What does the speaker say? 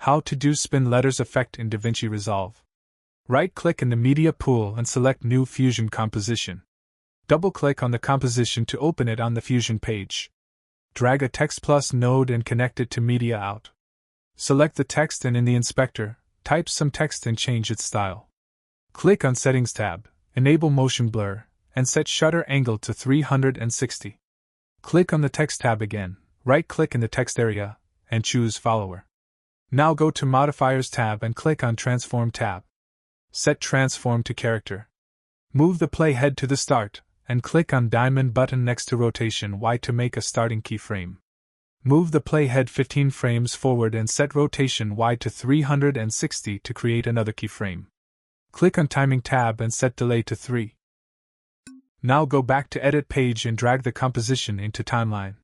How to do spin letters effect in DaVinci Resolve. Right-click in the media pool and select New Fusion Composition. Double-click on the composition to open it on the Fusion page. Drag a Text Plus node and connect it to Media Out. Select the text and in the inspector, type some text and change its style. Click on Settings tab, enable Motion Blur, and set Shutter Angle to 360. Click on the Text tab again, right-click in the text area, and choose Follower. Now go to Modifiers tab and click on Transform tab. Set Transform to Character. Move the playhead to the start, and click on diamond button next to Rotation Y to make a starting keyframe. Move the playhead 15 frames forward and set Rotation Y to 360 to create another keyframe. Click on Timing tab and set Delay to 3. Now go back to Edit page and drag the composition into Timeline.